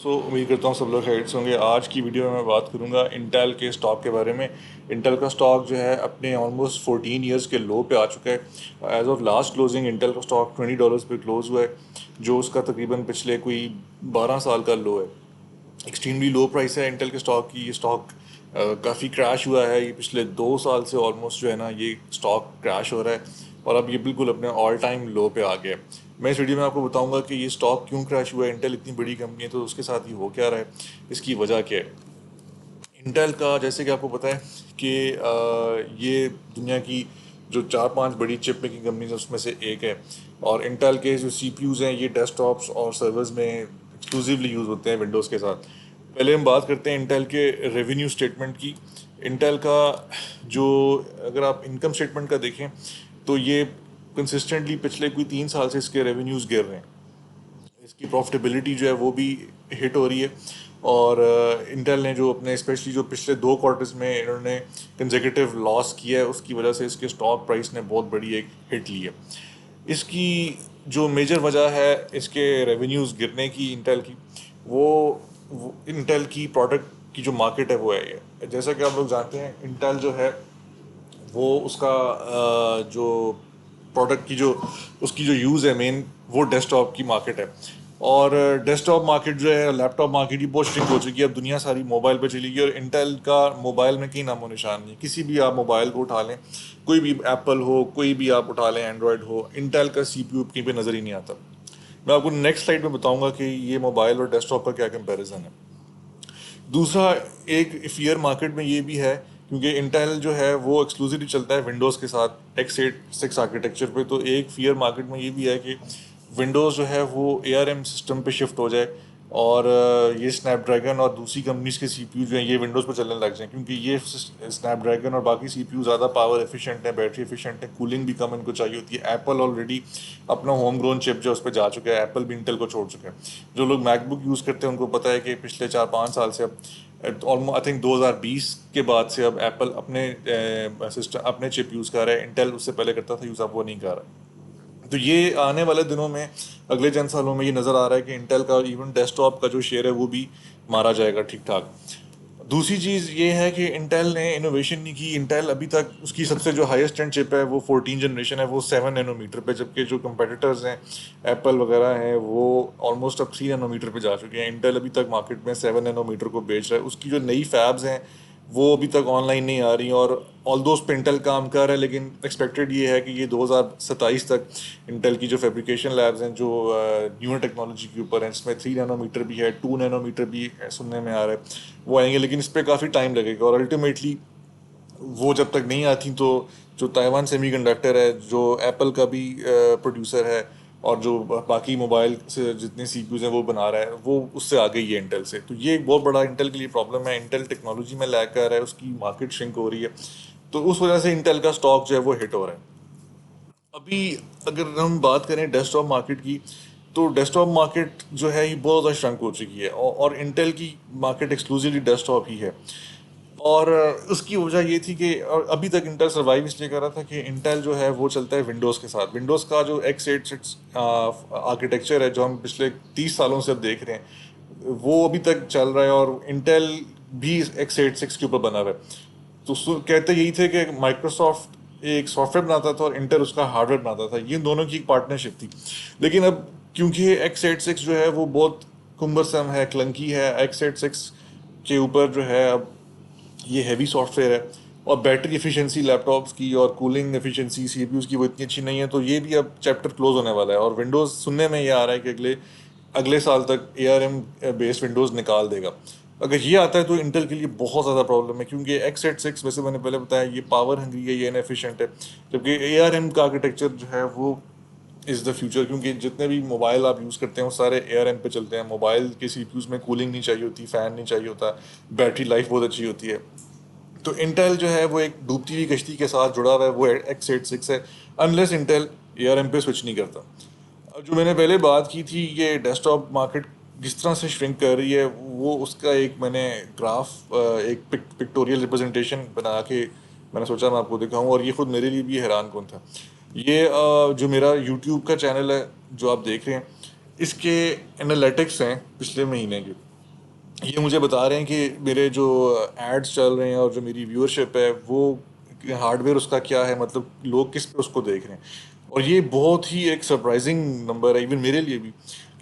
उम्मीद करता हूँ सब लोग खैरियत से होंगे। आज की वीडियो में मैं बात करूँगा इंटेल के स्टॉक के बारे में। इंटेल का स्टॉक जो है अपने ऑलमोस्ट 14 ईयर्स के लो पे आ चुका है। As of last closing Intel का स्टॉक $20 पे क्लोज हुआ है, जो उसका तकरीबन पिछले कोई 12 साल का लो है। एक्सट्रीमली लो प्राइस है इंटेल के स्टॉक की। ये स्टॉक काफ़ी क्रैश हुआ है। ये पिछले 2 साल से ऑलमोस्ट जो है ना, ये स्टॉक क्रैश हो रहा है और अब ये बिल्कुल अपने ऑल टाइम लो पे आ गया है। मैं इस वीडियो में आपको बताऊंगा कि ये स्टॉक क्यों क्रैश हुआ है। इंटेल इतनी बड़ी कंपनी है तो उसके साथ ये हो क्या रहा है, इसकी वजह क्या है। इंटेल का जैसे कि आपको पता है कि ये दुनिया की जो 4-5 बड़ी चिप मेकिंग कंपनीज है उसमें से एक है। और इंटेल के जो सीपीयूज़ हैं ये डेस्कटॉप्स और सर्वर्स में एक्सक्लूसिवली यूज़ होते हैं विंडोज़ के साथ। पहले हम बात करते हैं इंटेल के रेवेन्यू स्टेटमेंट की। इंटेल का जो, अगर आप इनकम स्टेटमेंट का देखें तो ये कंसिस्टेंटली पिछले कोई 3 साल से इसके रेवेन्यूज़ गिर रहे हैं। इसकी प्रॉफिटेबिलिटी जो है वो भी हिट हो रही है। और इंटेल ने जो अपने स्पेशली जो पिछले 2 क्वार्टर्स में इन्होंने कंसेक्यूटिव लॉस किया है, उसकी वजह से इसके स्टॉक प्राइस ने बहुत बड़ी एक हिट ली है। इसकी जो मेजर वजह है इसके रेवेन्यूज़ गिरने की इंटेल की, वो इंटेल की प्रोडक्ट की जो मार्केट है वो है ये। जैसा कि आप लोग जानते हैं इंटेल जो है वो उसका जो प्रोडक्ट की जो उसकी जो यूज़ है मेन, वो डेस्कटॉप की मार्केट है। और डेस्कटॉप मार्केट जो है, लैपटॉप मार्केट, ये बहुत श्रिंक हो चुकी है। अब दुनिया सारी मोबाइल पे चली गई और इंटेल का मोबाइल में कहीं नामो निशान नहीं है। किसी भी आप मोबाइल को उठा लें, कोई भी एप्पल हो, कोई भी आप उठा लें, एंड्रॉयड हो, इंटेल का सीपीयू कहीं पे नज़र ही नहीं आता। मैं आपको नेक्स्ट स्लाइड में बताऊंगा कि ये मोबाइल और डेस्कटॉप का क्या कंपैरिजन है। दूसरा, एक फियर मार्केट में ये भी है क्योंकि इंटेल जो है वो एक्सक्लूसिवली चलता है विंडोज़ के साथ x86 आर्किटेक्चर पे। तो एक फियर मार्केट में ये भी है कि विंडोज़ जो है वो ARM सिस्टम पे शिफ्ट हो जाए और ये स्नैपड्रैगन और दूसरी कंपनीज के सीपीयू जो हैं ये विंडोज़ पर चलने लग जाएं, क्योंकि ये स्नैपड्रैगन और बाकी सीपीयू ज़्यादा पावर एफिशिएंट है, बैटरी एफिशिएंट है, कूलिंग भी कम इनको चाहिए होती है। एप्पल ऑलरेडी अपना होम ग्रोन चिप जो उस पर जा चुका है, एप्पल भी इंटेल को छोड़ चुका है। जो लोग मैकबुक यूज़ करते हैं उनको पता है कि पिछले 4-5 साल से अब ऑलमोस्ट आई थिंक 2020 के बाद से अब एप्पल अपने सिस्टम, अपने चिप यूज़ कर रहा है। इंटेल उससे पहले करता था यूज़, अब वो नहीं कर रहा। तो ये आने वाले दिनों में, अगले चंद सालों में ये नज़र आ रहा है कि इंटेल का इवन डेस्कटॉप का जो शेयर है वो भी मारा जाएगा ठीक ठाक। दूसरी चीज़ ये है कि इंटेल ने इनोवेशन नहीं की। इंटेल अभी तक उसकी सबसे जो हाईएस्ट एंड चिप है वो 14 जनरेशन है, वो 7 नैनोमीटर पे, जबकि जो कंपेटिटर्स हैं एप्पल वगैरह हैं वो ऑलमोस्ट अब 3 नैनोमीटर पे जा चुके हैं। इंटेल अभी तक मार्केट में 7 नैनोमीटर को बेच रहा है। उसकी जो नई फैब्स हैं वो अभी तक ऑनलाइन नहीं आ रही, और ऑल्दो उस पर इंटेल काम कर रहा है, लेकिन एक्सपेक्टेड ये है कि ये 2027 तक इंटेल की जो फैब्रिकेशन लैब्स हैं जो न्यूअर टेक्नोलॉजी के ऊपर हैं, जिसमें 3 नैनोमीटर भी है, 2 नैनोमीटर भी सुनने में आ रहा है, वो आएंगे। लेकिन इस पर काफ़ी टाइम लगेगा और अल्टीमेटली वो जब तक नहीं आती तो जो ताइवान सेमीकंडक्टर है, जो एप्पल का भी प्रोड्यूसर है और जो बाकी मोबाइल से जितने सीपीयूज हैं वो बना रहा है, वो उससे आगे ही है इंटेल से। तो ये एक बहुत बड़ा इंटेल के लिए प्रॉब्लम है। इंटेल टेक्नोलॉजी में लैग कर रहा है, उसकी मार्केट श्रिंक हो रही है, तो उस वजह से इंटेल का स्टॉक जो है वो हिट हो रहा है। अभी अगर हम बात करें डेस्कटॉप मार्केट की, तो डेस्कटॉप मार्केट जो है ये बहुत ज़्यादा श्रंक हो चुकी है और इंटेल की मार्केट एक्सक्लूसिवली डेस्कटॉप ही है। और उसकी वजह ये थी कि और अभी तक इंटेल सर्वाइव इसलिए कर रहा था कि इंटेल जो है वो चलता है विंडोज़ के साथ। विंडोज़ का जो x86 आर्किटेक्चर है जो हम पिछले 30 सालों से अब देख रहे हैं, वो अभी तक चल रहा है और इंटेल भी x86 के ऊपर बना हुआ है। तो कहते यही थे कि माइक्रोसॉफ्ट एक सॉफ्टवेयर बनाता था और इंटेल उसका हार्डवेयर बनाता था, ये दोनों की एक पार्टनरशिप थी। लेकिन अब क्योंकि x86 जो है वो बहुत कुम्बरसम है, क्लंकी है, x86 के ऊपर जो है अब ये हैवी सॉफ्टवेयर है और बैटरी एफिशिएंसी लैपटॉप्स की और कूलिंग एफिशिएंसी सीपीयूज़ की वो इतनी अच्छी नहीं है, तो ये भी अब चैप्टर क्लोज होने वाला है। और विंडोज़ सुनने में ये आ रहा है कि अगले अगले साल तक ARM बेस्ड विंडोज़ निकाल देगा। अगर ये आता है तो इंटेल के लिए बहुत ज़्यादा प्रॉब्लम है, क्योंकि x86 वैसे मैंने पहले बताया ये पावर हंग्री है, ये इनएफिशिएंट है, जबकि ARM का आर्किटेक्चर जो है वो इज़ द फ्यूचर। क्योंकि जितने भी मोबाइल आप यूज़ करते हैं वो सारे ARM पे चलते हैं। मोबाइल के सीपीयूज़ में कूलिंग नहीं चाहिए होती, फ़ैन नहीं चाहिए होता, बैटरी लाइफ बहुत अच्छी होती है। तो इंटेल जो है वो एक डूबती हुई कश्ती के साथ जुड़ा हुआ है, वो x86 है, अनलेस इंटेल ARM पे स्विच नहीं करता। अब जो मैंने पहले बात की थी, ये डेस्कटॉप मार्केट जिस तरह से श्रिंक कर रही है, वो उसका एक मैंने ग्राफ, एक पिक्टोरियल रिप्रेजेंटेशन बना के मैंने सोचा मैं आपको दिखाऊं, और ये खुद मेरे लिए भी हैरान कौन था। ये जो मेरा यूट्यूब का चैनल है जो आप देख रहे हैं, इसके एनालिटिक्स हैं पिछले महीने के। ये मुझे बता रहे हैं कि मेरे जो एड्स चल रहे हैं और जो मेरी व्यूअरशिप है वो हार्डवेयर उसका क्या है, मतलब लोग किस पे उसको देख रहे हैं। और ये बहुत ही एक सरप्राइजिंग नंबर है इवन मेरे लिए भी,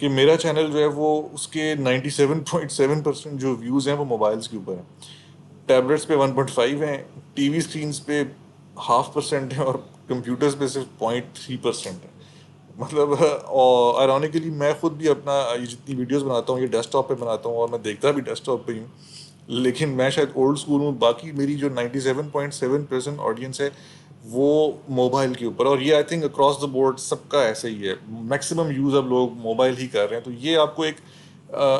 कि मेरा चैनल जो है वो उसके 97.7% जो व्यूज़ हैं वो मोबाइल्स के ऊपर हैं। टैबलेट्स पे 1.5 हैं, टीवी स्क्रीन्स पे 0.5% है, और कंप्यूटर्स पे सिर्फ 0.3% है। मतलब और आयरॉनिकली मैं खुद भी अपना ये जितनी वीडियोस बनाता हूँ ये डेस्कटॉप पे बनाता हूँ और मैं देखता भी डेस्कटॉप पे ही हूँ, लेकिन मैं शायद ओल्ड स्कूल हूँ। बाकी मेरी जो 97.7% ऑडियंस है वो मोबाइल के ऊपर, और ये I think across the board सबका ऐसे ही है। मैक्सिमम यूज़ अब लोग मोबाइल ही कर रहे हैं। तो ये आपको एक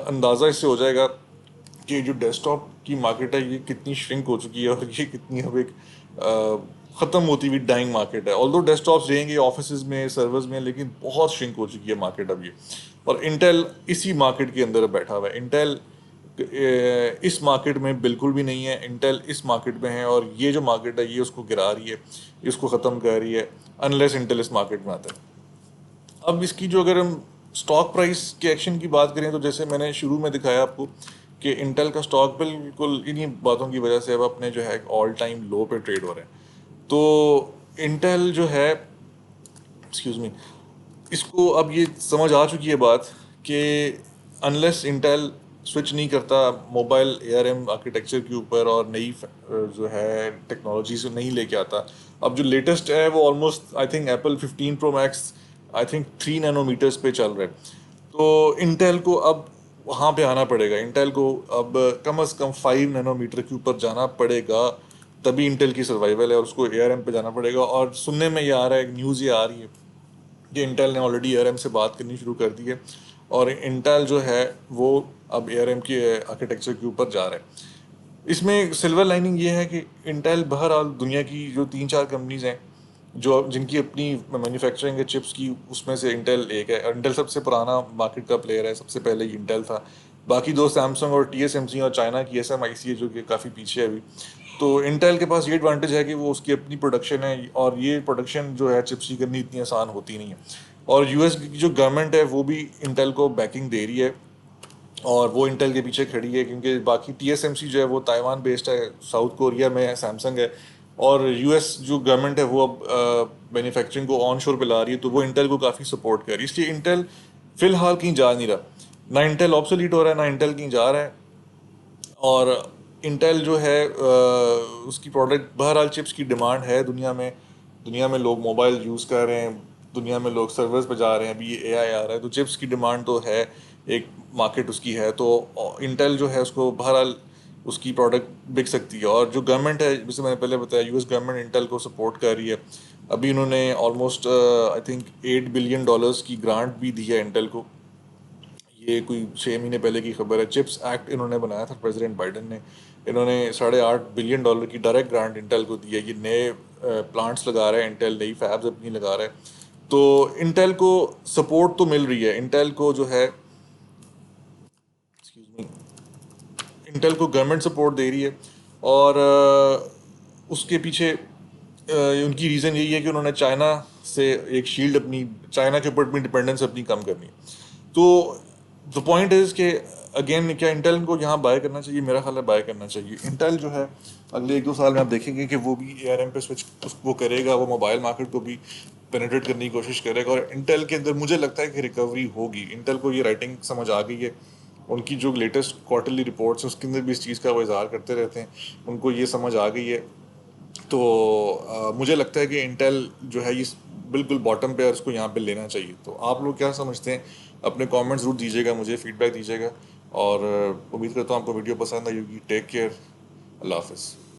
अंदाज़ा इससे हो जाएगा कि जो डेस्कटॉप की मार्केट है ये कितनी श्रिंक हो चुकी है, और ये कितनी अब एक ख़त्म होती हुई डाइंग मार्केट है। ऑल्दो डेस्कटॉप्स रहेंगे ऑफिस में, सर्वर्स में, लेकिन बहुत श्रिंक हो चुकी है मार्केट अब ये। और इंटेल इसी मार्केट के अंदर बैठा हुआ है। इंटेल इस मार्केट में बिल्कुल भी नहीं है। इंटेल इस मार्केट में है, और ये जो मार्केट है ये उसको गिरा रही है, इसको ख़त्म कर रही है, अनलेस इंटेल इस मार्केट में आता है। अब इसकी जो अगर हम स्टॉक प्राइस के एक्शन की बात करें, तो जैसे मैंने शुरू में दिखाया आपको कि इंटेल का स्टॉक बिल्कुल इन्हीं बातों की वजह से अब अपने जो है ऑल टाइम लो पे ट्रेड हो रहे हैं। तो इंटेल जो है, एक्सक्यूज मी, इसको अब ये समझ आ चुकी है बात कि अनलेस इंटेल स्विच नहीं करता मोबाइल एआरएम आर्किटेक्चर के ऊपर और नई जो है टेक्नोलॉजी से नहीं लेके आता। अब जो लेटेस्ट है वो almost I think Apple 15 pro max I think 3 nanometres पे चल रहा है। तो इंटेल को अब वहाँ पे आना पड़ेगा। इंटेल को अब कम से कम 5 नैनोमीटर के ऊपर जाना पड़ेगा, तभी इंटेल की सर्वाइवल है, और उसको एआरएम पे जाना पड़ेगा। और सुनने में ये आ रहा है, न्यूज़ ये आ रही है कि इंटेल ने ऑलरेडी एआरएम से बात करनी शुरू कर दी है, और इंटेल जो है वो अब एआरएम की आर्किटेक्चर के ऊपर जा रहा है। इसमें सिल्वर लाइनिंग ये है कि इंटेल बहरहाल दुनिया की जो 3-4 कंपनीज हैं जो जिनकी अपनी मैन्युफैक्चरिंग है चिप्स की, उसमें से इंटेल एक है। और इंटेल सबसे पुराना मार्केट का प्लेयर है, सबसे पहले ही इंटेल था। बाकी दो सैमसंग और टीएसएमसी और चाइना की एसएमआईसी है जो कि काफ़ी पीछे है अभी। तो इंटेल के पास ये एडवांटेज है कि वो उसकी अपनी प्रोडक्शन है, और ये प्रोडक्शन जो है चिप्स की करनी इतनी आसान होती नहीं है। और यूएस की जो गवर्नमेंट है वो भी इंटेल को बैकिंग दे रही है, और वो इंटेल के पीछे खड़ी है, क्योंकि बाकी टीएसएमसी जो है वो ताइवान बेस्ड है, साउथ कोरिया में है, सैमसंग है। और यूएस जो गवर्नमेंट है वो अब मैन्युफैक्चरिंग को ऑन शोर पे ला रही है, तो वो इंटेल को काफ़ी सपोर्ट कर रही है। इसलिए इंटेल फिलहाल कहीं जा नहीं रहा, ना इंटेल ऑब्सोलीट हो रहा है, ना इंटेल कहीं जा रहा है। और इंटेल जो है उसकी प्रोडक्ट बहरहाल चिप्स की डिमांड है दुनिया में। दुनिया में लोग मोबाइल यूज़ कर रहे हैं, दुनिया में लोग सर्वर्स पे जा रहे हैं, अभी ये एआई आ रहा है, तो चिप्स की डिमांड तो है, एक मार्केट उसकी है। तो इंटेल जो है उसको बहरहाल उसकी प्रोडक्ट बिक सकती है। और जो गवर्नमेंट है, जैसे मैंने पहले बताया, यूएस गवर्नमेंट इंटेल को सपोर्ट कर रही है। अभी इन्होंने ऑलमोस्ट आई थिंक $8 बिलियन की ग्रांट भी दी है इंटेल को। ये कोई 6 महीने पहले की खबर है। चिप्स एक्ट इन्होंने बनाया था प्रेसिडेंट बाइडन ने। इन्होंने $8.5 बिलियन की डायरेक्ट ग्रांट इंटेल को दी है। ये नए प्लांट्स लगा रहा है इंटेल, नई फैब्स अपनी लगा रहा है। तो इंटेल को सपोर्ट तो मिल रही है। इंटेल को जो है, एक्सक्यूज मी, इंटेल को गवर्नमेंट सपोर्ट दे रही है। और उसके पीछे उनकी रीज़न यही है कि उन्होंने चाइना से एक शील्ड अपनी, चाइना के ऊपर अपनी डिपेंडेंस अपनी कम करनी है। तो द पॉइंट इज़ कि अगेन क्या इंटेल को यहाँ बाय करना चाहिए? मेरा ख्याल है बाय करना चाहिए। इंटेल जो है अगले 1-2 साल में आप देखेंगे कि वो भी एआरएम पे स्विच वो करेगा, वो मोबाइल मार्केट को भी पेनिट्रेट करने की कोशिश करेगा। और इंटेल के अंदर मुझे लगता है कि रिकवरी होगी। इंटेल को ये राइटिंग समझ आ गई है। उनकी जो लेटेस्ट क्वार्टरली रिपोर्ट्स हैं उसके अंदर भी इस चीज़ का वो इजहार करते रहते हैं, उनको ये समझ आ गई है। तो मुझे लगता है कि इंटेल जो है इस बिल्कुल बॉटम पे है, उसको यहाँ पे लेना चाहिए। तो आप लोग क्या समझते हैं? अपने कमेंट्स ज़रूर दीजिएगा, मुझे फीडबैक दीजिएगा। और उम्मीद करता हूँ आपको वीडियो पसंद आई होगी। टेक केयर, अल्लाह हाफिज़।